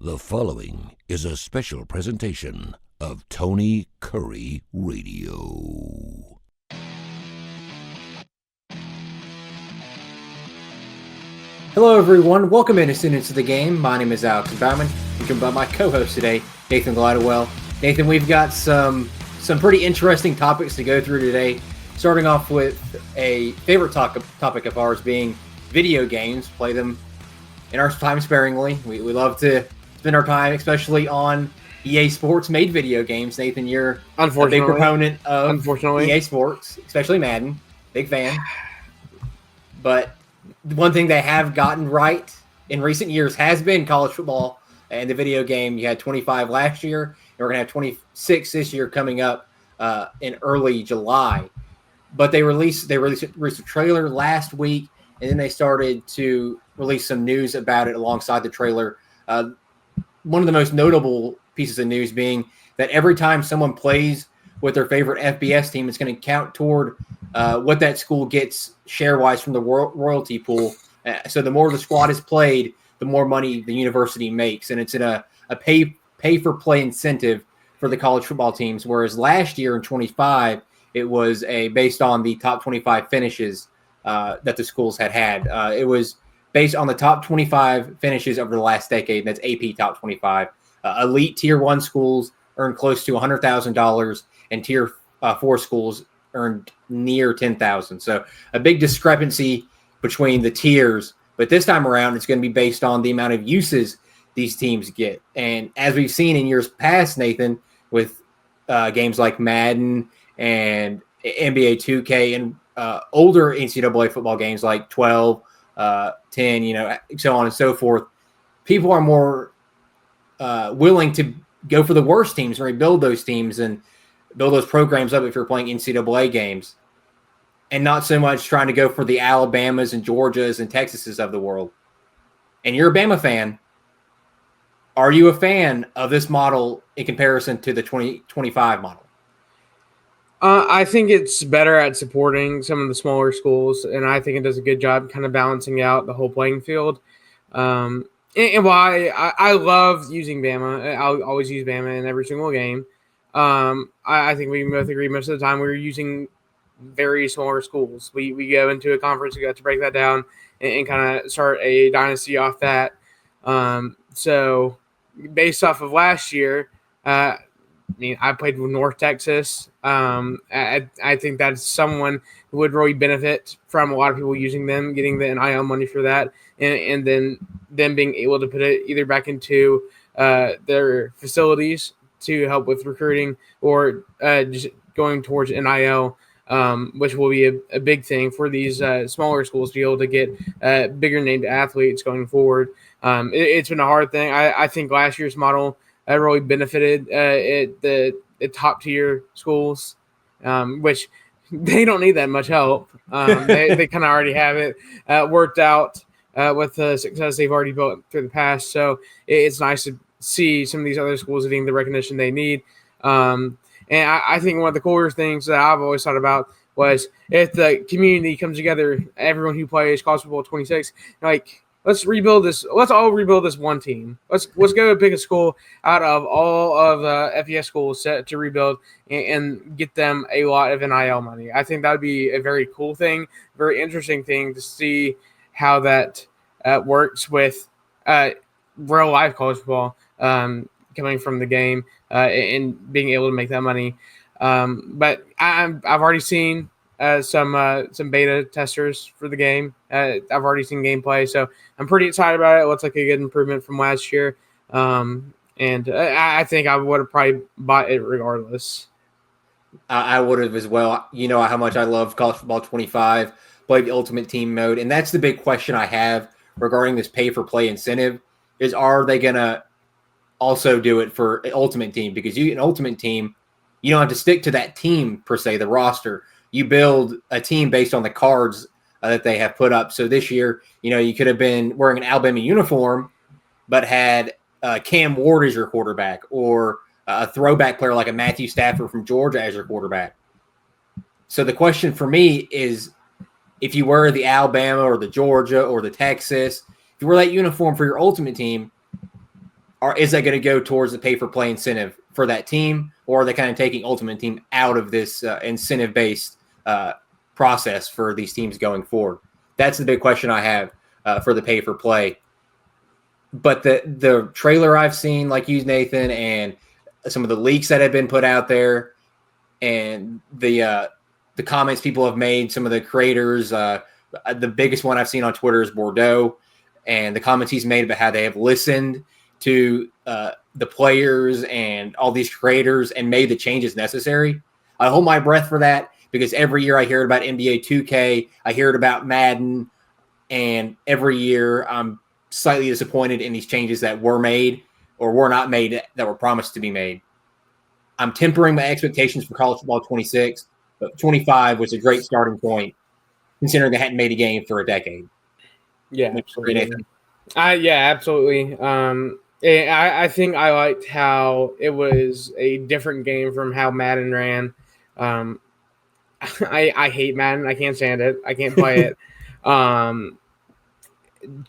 The following is a special presentation of Tony Curry Radio. Hello, everyone. Welcome into Students of the Game. My name is Alex Baumann. I'm joined by my co-host today, Nathan Glidewell. Nathan, we've got some pretty interesting topics to go through today. Starting off with a favorite topic of ours being video games. Play them in our time sparingly. We love to spend our time, especially on EA Sports made video games. Nathan, you're a big proponent of EA Sports, especially Madden. Big fan. But one thing they have gotten right in recent years has been college football and the video game. You had 25 last year, and we're going to have 26 this year coming up in early July. But they released a trailer last week, and then they started to release some news about it alongside the trailer. One of the most notable pieces of news being that every time someone plays with their favorite FBS team, it's going to count toward what that school gets share-wise from the royalty pool. So the more the squad is played, the more money the university makes. And it's in a pay-for-play incentive for the college football teams, whereas last year in 25, it was based on the top 25 finishes that the schools had. It was based on the top 25 finishes over the last decade. That's AP top 25. Elite Tier 1 schools earned close to $100,000, and Tier 4 schools earned near $10,000. So a big discrepancy between the tiers. But this time around, it's going to be based on the amount of uses these teams get. And as we've seen in years past, Nathan, with games like Madden and NBA 2K and older NCAA football games like 12, 10, so on and so forth, people are more willing to go for the worst teams and rebuild those teams and build those programs up if you're playing NCAA games, and not so much trying to go for the Alabamas and Georgias and Texases of the world. And you're a Bama fan. Are you a fan of this model in comparison to the 2025 model? I think it's better at supporting some of the smaller schools, and I think it does a good job kind of balancing out the whole playing field. And while I love using Bama, I'll always use Bama in every single game. I think we both agree most of the time we're using very smaller schools. We go into a conference, we got to break that down and kind of start a dynasty off that. So based off of last year, I played with North Texas. I think that's someone who would really benefit from a lot of people using them, getting the NIL money for that, and then them being able to put it either back into their facilities to help with recruiting or just going towards NIL, which will be a big thing for these smaller schools to be able to get bigger named athletes going forward. It's been a hard thing. I think last year's model really benefited the top tier schools, which they don't need that much help. They kind of already have it worked out with the success they've already built through the past. So it's nice to see some of these other schools getting the recognition they need. And I think one of the cooler things that I've always thought about was if the community comes together, everyone who plays college football 26, let's rebuild this. Let's all rebuild this one team. Let's go pick a school out of all of the FES schools to rebuild and get them a lot of NIL money. I think that would be a very cool thing, very interesting thing to see how that works with real life college football coming from the game and being able to make that money. But I've already seen some beta testers for the game. I've already seen gameplay, so I'm pretty excited about it. It looks like a good improvement from last year. And I think I would have probably bought it regardless. I would have as well. You know how much I love college football 25, play the ultimate team mode. And that's the big question I have regarding this pay-for-play incentive is, are they going to also do it for an ultimate team? Because an ultimate team, you don't have to stick to that team per se, the roster. You build a team based on the cards that they have put up. So this year, you could have been wearing an Alabama uniform, but had Cam Ward as your quarterback, or a throwback player like a Matthew Stafford from Georgia as your quarterback. So the question for me is, if you wear the Alabama or the Georgia or the Texas, if you wear that uniform for your ultimate team, is that going to go towards the pay-for-play incentive for that team, or are they kind of taking Ultimate Team out of this incentive-based process for these teams going forward? That's the big question I have for the pay-for-play. But the trailer I've seen, like you, Nathan, and some of the leaks that have been put out there, and the comments people have made, some of the creators, the biggest one I've seen on Twitter is Bordeaux, and the comments he's made about how they have listened to the players and all these creators and made the changes necessary. I hold my breath for that, because every year I hear about NBA 2K, I hear it about Madden, and every year I'm slightly disappointed in these changes that were made or were not made that were promised to be made. I'm tempering my expectations for college football 26, but 25 was a great starting point, considering they hadn't made a game for a decade. Yeah, absolutely. Absolutely. I think I liked how it was a different game from how Madden ran. I hate Madden. I can't stand it. I can't play it.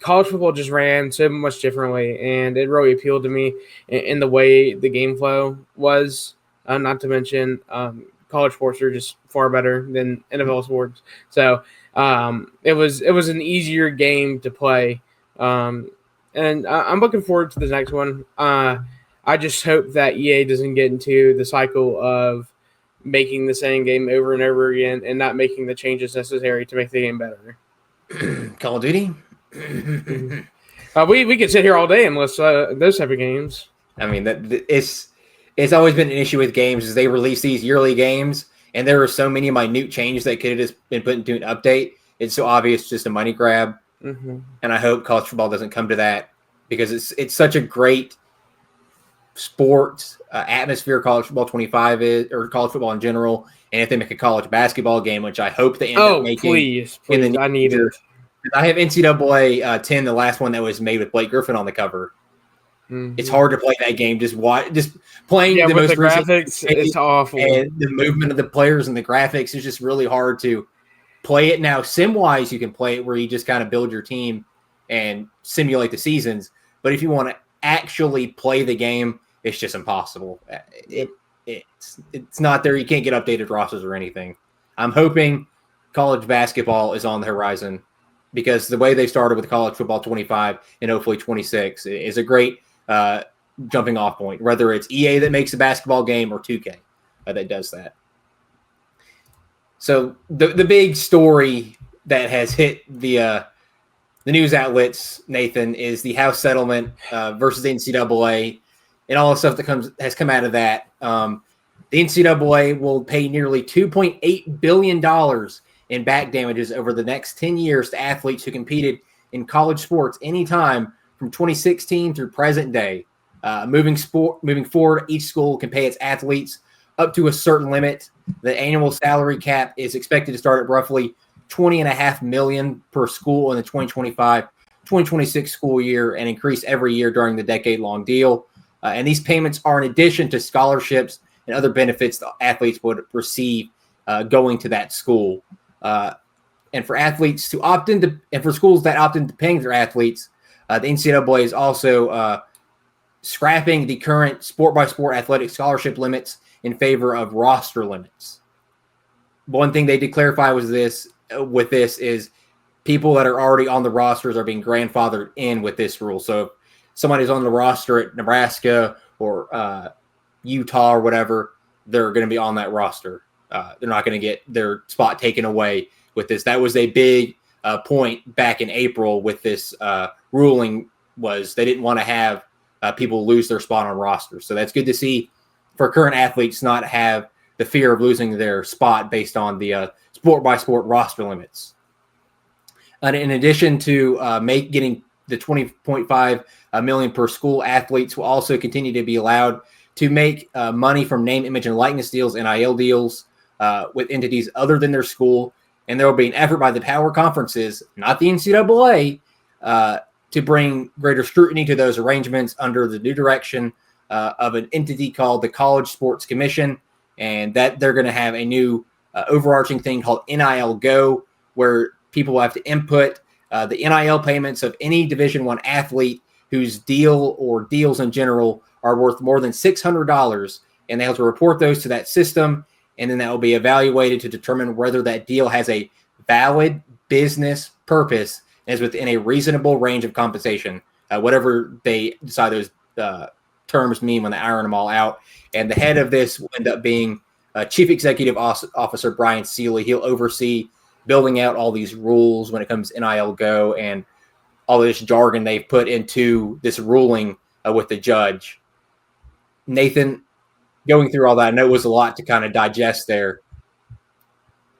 College football just ran so much differently, and it really appealed to me in the way the game flow was. Not to mention, college sports are just far better than NFL sports. So it was an easier game to play, and I'm looking forward to the next one. I just hope that EA doesn't get into the cycle of making the same game over and over again and not making the changes necessary to make the game better. Call of Duty? We could sit here all day and list those type of games. I mean, it's always been an issue with games is they release these yearly games, and there are so many minute changes that could have just been put into an update. It's so obvious, it's just a money grab. Mm-hmm. And I hope college football doesn't come to that, because it's such a great sport atmosphere. College football 25 is, or college football in general. And if they make a college basketball game, which I hope they end up making, please, I need it. I have NCAA 10, the last one that was made with Blake Griffin on the cover. Mm-hmm. It's hard to play that game. Just playing the most graphics. It's awful, and the movement of the players and the graphics is just really hard to play it. Now, sim-wise, you can play it where you just kind of build your team and simulate the seasons. But if you want to actually play the game, it's just impossible. It's not there. You can't get updated rosters or anything. I'm hoping college basketball is on the horizon, because the way they started with college football 25 and hopefully 26 is a great jumping off point, whether it's EA that makes a basketball game or 2K that does that. So the big story that has hit the news outlets, Nathan, is the House settlement versus the NCAA and all the stuff that has come out of that. The NCAA will pay nearly $2.8 billion in back damages over the next 10 years to athletes who competed in college sports anytime from 2016 through present day. Moving forward, each school can pay its athletes up to a certain limit. The annual salary cap is expected to start at roughly $20.5 million per school in the 2025-2026 school year and increase every year during the decade-long deal. And these payments are in addition to scholarships and other benefits the athletes would receive going to that school. And for athletes to opt into, and for schools that opt into paying their athletes, the NCAA is also scrapping the current sport-by-sport athletic scholarship limits in favor of roster limits. One thing they did clarify with this is people that are already on the rosters are being grandfathered in with this rule. So if somebody's on the roster at Nebraska or Utah or whatever, they're going to be on that roster. They're not going to get their spot taken away with this. That was a big point back in April with this ruling, was they didn't want to have people lose their spot on rosters. So that's good to see for current athletes not have the fear of losing their spot based on the sport-by-sport roster limits. And in addition to getting the $20.5 million per school, athletes will also continue to be allowed to make money from name, image, and likeness deals, NIL deals, with entities other than their school. And there will be an effort by the power conferences, not the NCAA, to bring greater scrutiny to those arrangements under the new direction of an entity called the College Sports Commission. And that they're going to have a new overarching thing called NIL Go, where people will have to input the NIL payments of any Division I athlete whose deal or deals in general are worth more than $600, and they have to report those to that system, and then that will be evaluated to determine whether that deal has a valid business purpose and is within a reasonable range of compensation, whatever they decide those terms mean when they iron them all out. And the head of this will end up being Chief Executive Officer Brian Seeley. He'll oversee building out all these rules when it comes to NIL Go and all this jargon they've put into this ruling with the judge. Nathan, going through all that, I know it was a lot to kind of digest there.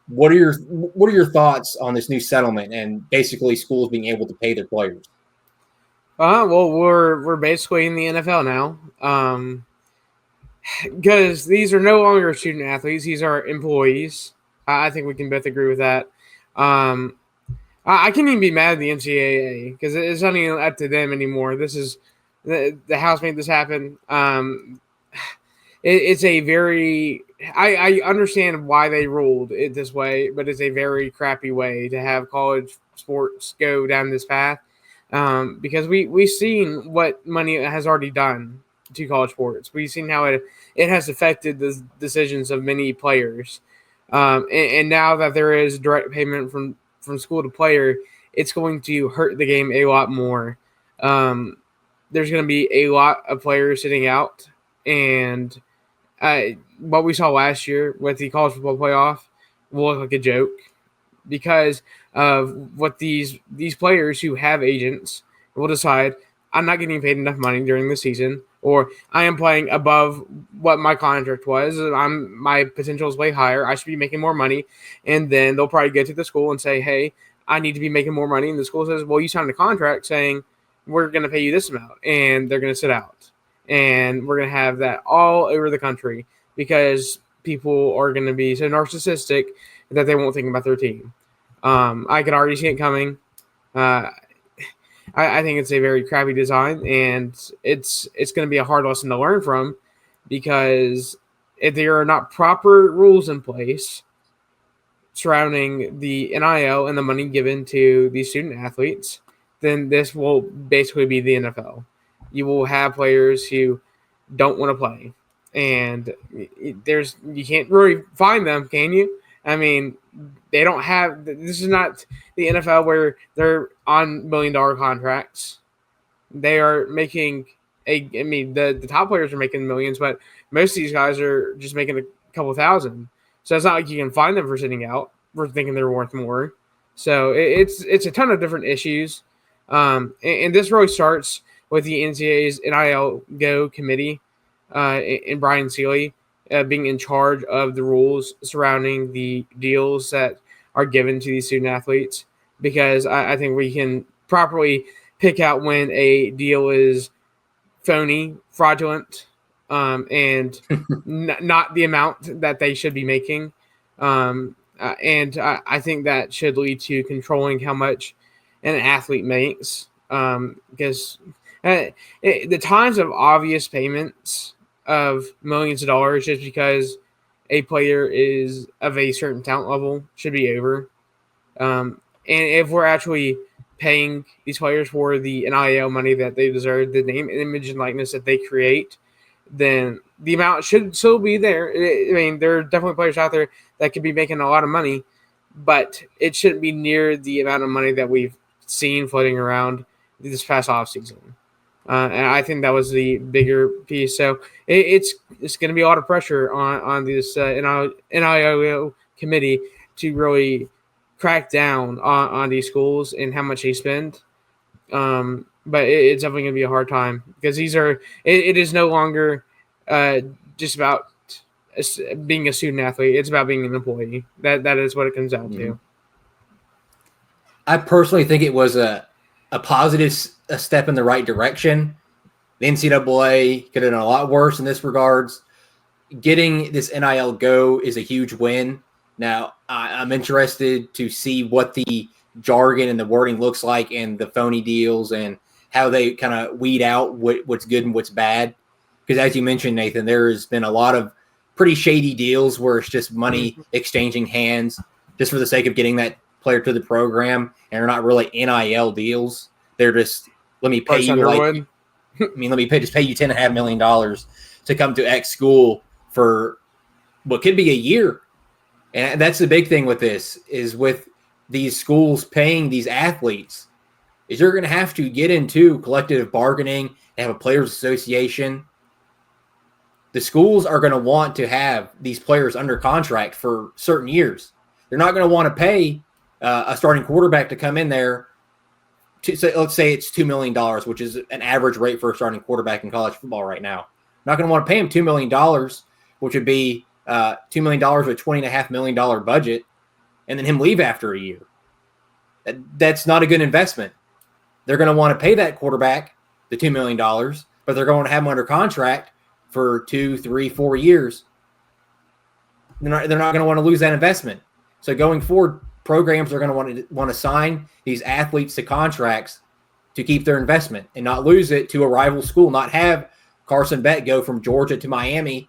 What are your thoughts on this new settlement and basically schools being able to pay their players? Well, we're basically in the NFL now, because these are no longer student athletes; these are employees. I think we can both agree with that. I can't even be mad at the NCAA because it's not even up to them anymore. This is the House made this happen. It's a very I understand why they ruled it this way, but it's a very crappy way to have college sports go down this path. Because we've seen what money has already done to college sports. We've seen how it has affected the decisions of many players. And now that there is direct payment from school to player, it's going to hurt the game a lot more. There's going to be a lot of players sitting out, and what we saw last year with the college football playoff will look like a joke because of what these players who have agents will decide. I'm not getting paid enough money during the season, or I am playing above what my contract was. My potential is way higher. I should be making more money. And then they'll probably go to the school and say, hey, I need to be making more money. And the school says, well, you signed a contract saying we're going to pay you this amount. And they're going to sit out. And we're going to have that all over the country because people are going to be so narcissistic that they won't think about their team. I can already see it coming. I think it's a very crappy design, and it's going to be a hard lesson to learn from because if there are not proper rules in place surrounding the NIL and the money given to the student athletes, then this will basically be the NFL. You will have players who don't want to play, and you can't really find them, can you? I mean, they don't have – this is not the NFL where they're on $1 million contracts. They are making the top players are making millions, but most of these guys are just making a couple thousand. So it's not like you can find them for sitting out, for thinking they're worth more. So it's a ton of different issues. And this really starts with the NCAA's NIL Go committee and Brian Seeley being in charge of the rules surrounding the deals that are given to these student athletes, because I think we can properly pick out when a deal is phony, fraudulent, and not the amount that they should be making. And I think that should lead to controlling how much an athlete makes, because the times of obvious payments of millions of dollars just because a player is of a certain talent level should be over. And if we're actually paying these players for the NIL money that they deserve, the name, image, and likeness that they create, then the amount should still be there. I mean, there are definitely players out there that could be making a lot of money, but it shouldn't be near the amount of money that we've seen floating around this past offseason. And I think that was the bigger piece. So it's going to be a lot of pressure on this NIL committee to really crack down on these schools and how much they spend. But it's definitely going to be a hard time because it is no longer just about being a student athlete. It's about being an employee. That is what it comes down to. I personally think it was a positive step in the right direction. The NCAA could have done a lot worse in this regards. Getting this NIL Go is a huge win. Now, I'm interested to see what the jargon and the wording looks like and the phony deals and how they kind of weed out what's good and what's bad. Because as you mentioned, Nathan, there has been a lot of pretty shady deals where it's just money exchanging hands just for the sake of getting that player to the program, and they're not really NIL deals. They're just let me pay Bryce you Underwood. let me just pay you $10.5 million to come to X school for what could be a year. And that's the big thing with this is with these schools paying these athletes is you're going to have to get into collective bargaining and have a players association. The schools are going to want to have these players under contract for certain years. They're not going to want to pay a starting quarterback to come in there. Let's say it's $2 million, which is an average rate for a starting quarterback in college football right now. Not going to want to pay him $2 million, which would be $2 million with $20.5 million budget, and then him leave after a year. That's not a good investment. They're going to want to pay that quarterback the $2 million, but they're going to have him under contract for 2, 3, 4 years. They're not going to want to lose that investment. So going forward, programs are going to want to sign these athletes to contracts to keep their investment and not lose it to a rival school, not have Carson Beck go from Georgia to Miami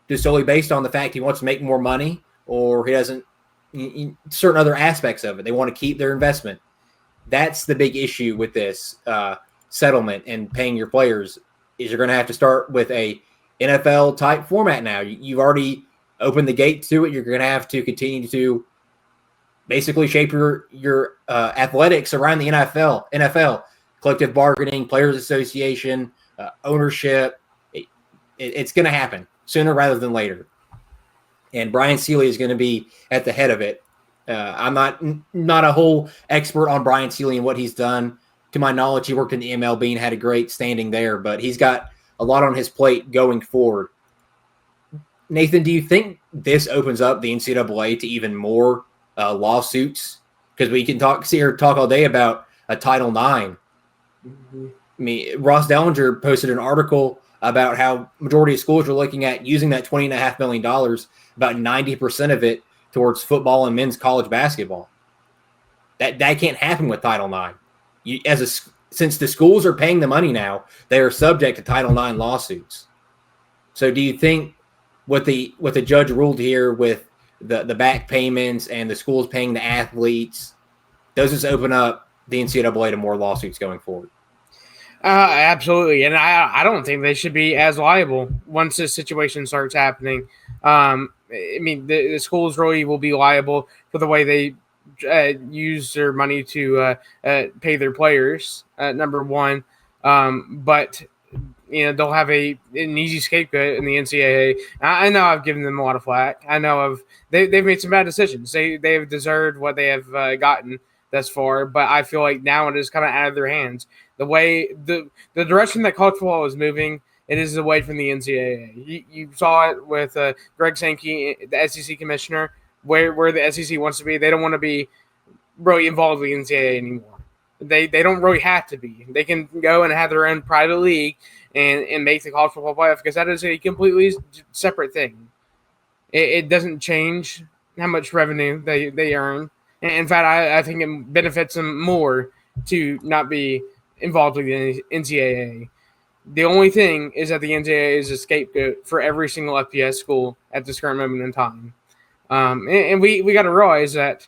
just solely based on the fact he wants to make more money or he doesn't certain other aspects of it. They want to keep their investment. That's the big issue with this settlement and paying your players is you're going to have to start with a NFL type format now. You've already opened the gate to it. You're going to have to continue to basically shape your athletics around the NFL, collective bargaining, players association, ownership. It's going to happen sooner rather than later. And Brian Seeley is going to be at the head of it. I'm not a whole expert on Brian Seeley and what he's done. To my knowledge, he worked in the MLB and had a great standing there, but he's got a lot on his plate going forward. Nathan, do you think this opens up the NCAA to even more lawsuits? Because we can talk all day about a Title IX. Mm-hmm. I mean, Ross Dellinger posted an article about how majority of schools are looking at using that $20.5 million, about 90% of it towards football and men's college basketball. That can't happen with Title IX. Since the schools are paying the money now, they are subject to Title IX lawsuits. So do you think what the judge ruled here with the back payments and the schools paying the athletes, does this open up the NCAA to more lawsuits going forward? Absolutely. And I don't think they should be as liable once this situation starts happening. I mean, the schools really will be liable for the way they use their money to pay their players, number one. But, they'll have an easy scapegoat in the NCAA. I know I've given them a lot of flack. I know they've made some bad decisions. They've deserved what they have gotten thus far, but I feel like now it is kind of out of their hands. The way the direction that college football is moving, it is away from the NCAA. You saw it with Greg Sankey, the SEC commissioner, where the SEC wants to be. They don't want to be really involved with the NCAA anymore. They don't really have to be. They can go and have their own private league and make the college football playoff because that is a completely separate thing. It doesn't change how much revenue they earn. In fact, I think it benefits them more to not be involved with the NCAA. The only thing is that the NCAA is a scapegoat for every single FBS school at this current moment in time. And we got to realize that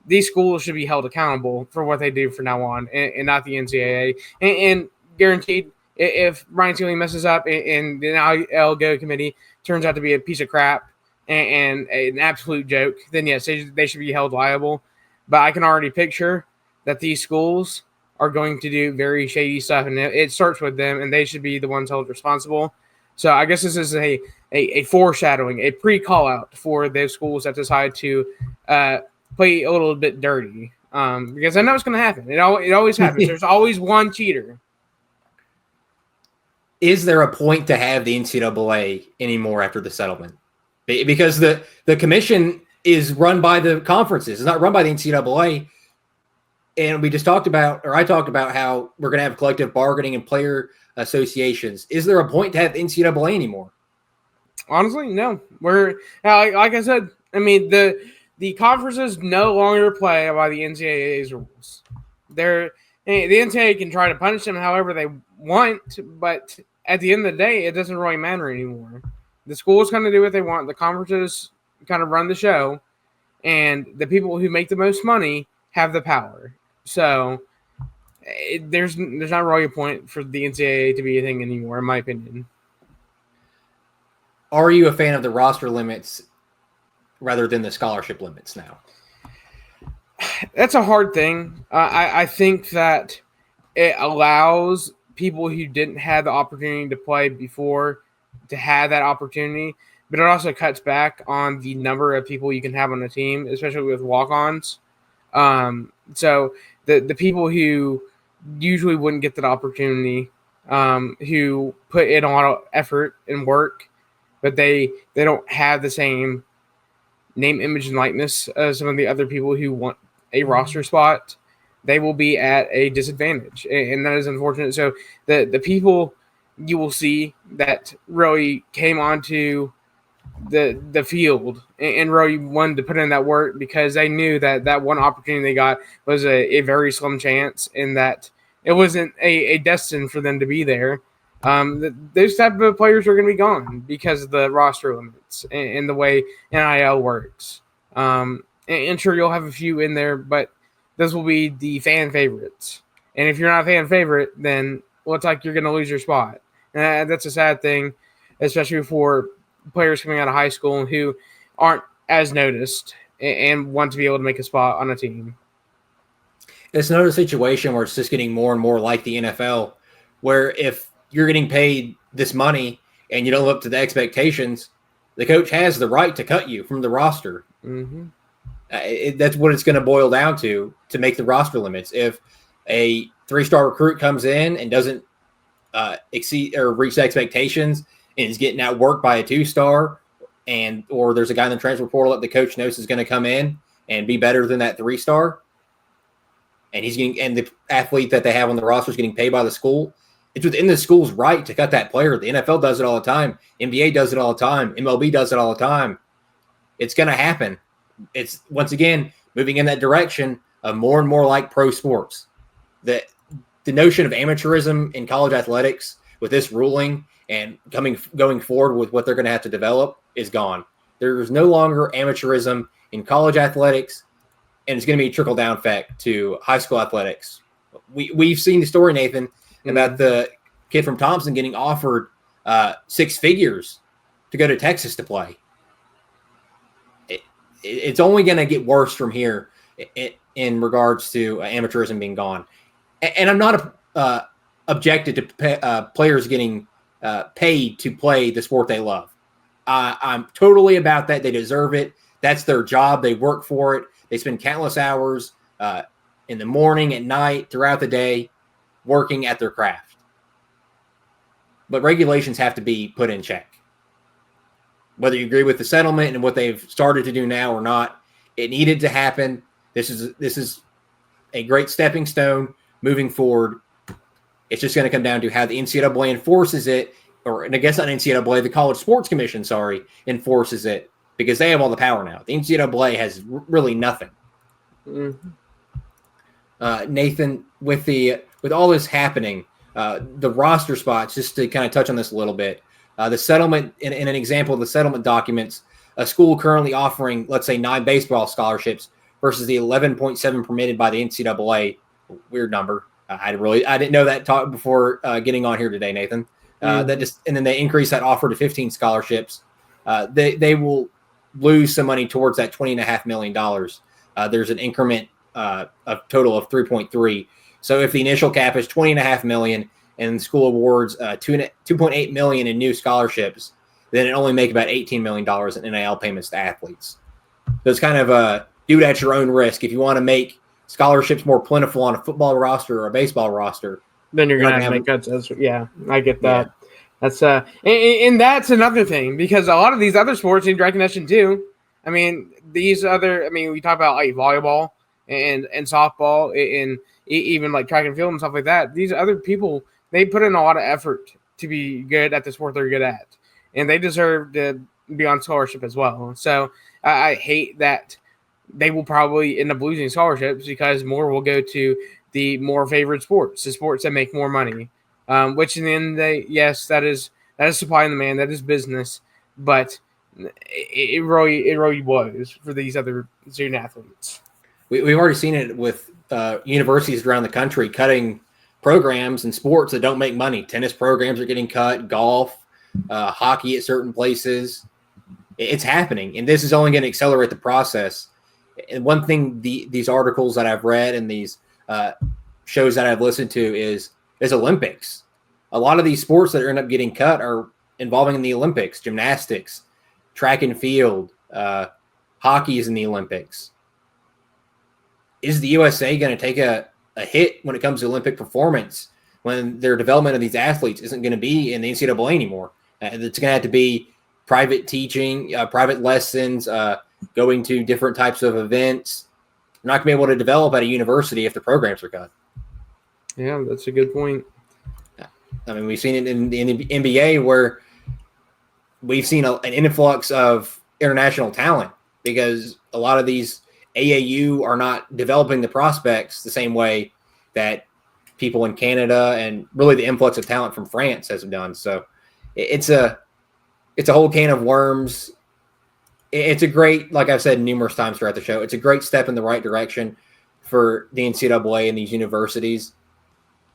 these schools should be held accountable for what they do from now on and not the NCAA. And guaranteed, if Brian Seeley messes up and the NIL Go committee turns out to be a piece of crap and an absolute joke, then yes, they should be held liable. But I can already picture that these schools are going to do very shady stuff, and it starts with them, and they should be the ones held responsible. So I guess this is a foreshadowing, a pre-call out for those schools that decide to play a little bit dirty, because I know it's going to happen. It always happens. There's always one cheater. Is there a point to have the NCAA anymore after the settlement? Because the commission is run by the conferences. It's not run by the NCAA. And I talked about how we're going to have collective bargaining and player associations. Is there a point to have NCAA anymore? Honestly, no. We're like I said. I mean, the conferences no longer play by the NCAA's rules. The NCAA can try to punish them however they want, but at the end of the day, it doesn't really matter anymore. The schools kind of do what they want. The conferences kind of run the show, and the people who make the most money have the power. So there's not really a point for the NCAA to be a thing anymore, in my opinion. Are you a fan of the roster limits rather than the scholarship limits now? That's a hard thing. I think that it allows people who didn't have the opportunity to play before to have that opportunity, but it also cuts back on the number of people you can have on a team, especially with walk-ons. So the people who usually wouldn't get that opportunity, who put in a lot of effort and work, but they don't have the same name, image, and likeness as some of the other people who want a roster spot, they will be at a disadvantage, and that is unfortunate. So the people you will see that really came onto the field and really wanted to put in that work because they knew that one opportunity they got was a very slim chance and that it wasn't a destined for them to be there. Those type of players are going to be gone because of the roster limits and the way NIL works. And sure, you'll have a few in there, but those will be the fan favorites. And if you're not a fan favorite, then well, it's like you're going to lose your spot. And that's a sad thing, especially for players coming out of high school who aren't as noticed and want to be able to make a spot on a team. It's another situation where it's just getting more and more like the NFL, where if you're getting paid this money and you don't live up to the expectations, the coach has the right to cut you from the roster. Mm-hmm. That's what it's going to boil down to make the roster limits. If a 3-star recruit comes in and doesn't exceed or reach expectations and is getting outworked by a 2-star, or there's a guy in the transfer portal that the coach knows is going to come in and be better than that 3-star, and the athlete that they have on the roster is getting paid by the school, it's within the school's right to cut that player. The NFL does it all the time. NBA does it all the time. MLB does it all the time. It's going to happen. It's, once again, moving in that direction of more and more like pro sports. The notion of amateurism in college athletics with this ruling and going forward with what they're going to have to develop is gone. There's no longer amateurism in college athletics, and it's going to be a trickle-down effect to high school athletics. We've seen the story, Nathan, about the kid from Thompson getting offered 6 figures to go to Texas to play. It's only going to get worse from here in regards to amateurism being gone. And I'm not objected to players getting paid to play the sport they love. I'm totally about that. They deserve it. That's their job. They work for it. They spend countless hours in the morning, at night, throughout the day, working at their craft. But regulations have to be put in check. Whether you agree with the settlement and what they've started to do now or not, it needed to happen. This is a great stepping stone moving forward. It's just going to come down to how the NCAA enforces it, and I guess not NCAA, the College Sports Commission, enforces it, because they have all the power now. The NCAA has really nothing. Mm-hmm. Nathan, with all this happening, the roster spots, just to kind of touch on this a little bit, the settlement, in an example of the settlement documents, a school currently offering, let's say, 9 baseball scholarships versus the 11.7 permitted by the NCAA. Weird number. I didn't know that talk before getting on here today, Nathan. And then they increase that offer to 15 scholarships. They will lose some money towards that $20.5 million. There's an increment of total of 3.3. So if the initial cap is $20.5 million and the school awards $2.8 million in new scholarships, then it only make about $18 million in NIL payments to athletes. So it's kind of do it at your own risk. If you want to make scholarships more plentiful on a football roster or a baseball roster, then you're going to have to make cuts. Yeah, I get that. Yeah. That's and that's another thing, because a lot of these other sports need recognition too. I mean, we talk about like volleyball and softball and even like track and field and stuff like that. These other people, they put in a lot of effort to be good at the sport they're good at, and they deserve to be on scholarship as well. So I hate that they will probably end up losing scholarships because more will go to the more favored sports, the sports that make more money. Which in the end, that is supply and demand, that is business, but it really was for these other student athletes. We've already seen it with universities around the country cutting programs in sports that don't make money. Tennis programs are getting cut, golf, hockey at certain places. It's happening, and this is only going to accelerate the process. And one thing these articles that I've read and these shows that I've listened to is Olympics. A lot of these sports that end up getting cut are involving in the Olympics: gymnastics, track and field, hockey is in the Olympics. Is the USA going to take a hit when it comes to Olympic performance when their development of these athletes isn't going to be in the NCAA anymore? It's going to have to be private teaching, private lessons, going to different types of events. You're not going to be able to develop at a university if the programs are cut. Yeah, that's a good point. I mean, we've seen it in the NBA where we've seen an influx of international talent because a lot of these AAU are not developing the prospects the same way that people in Canada and really the influx of talent from France has done. So it's a whole can of worms. It's a great, like I've said numerous times throughout the show, it's a great step in the right direction for the NCAA and these universities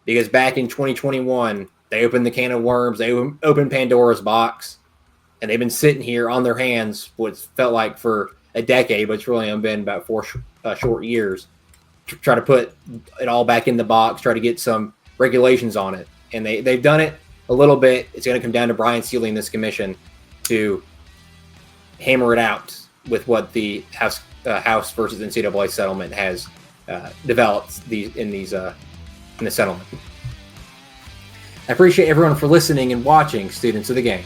because back in 2021, they opened the can of worms. They opened Pandora's box, and they've been sitting here on their hands what felt like for a decade, but it's really only been about 4 short years to try to put it all back in the box, try to get some regulations on it. And they've done it a little bit. It's going to come down to Brian Sealy and this commission to hammer it out with what the House versus NCAA settlement has developed in the settlement. I appreciate everyone for listening and watching, students of the game.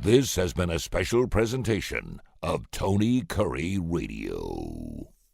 This has been a special presentation of Tony Curry Radio.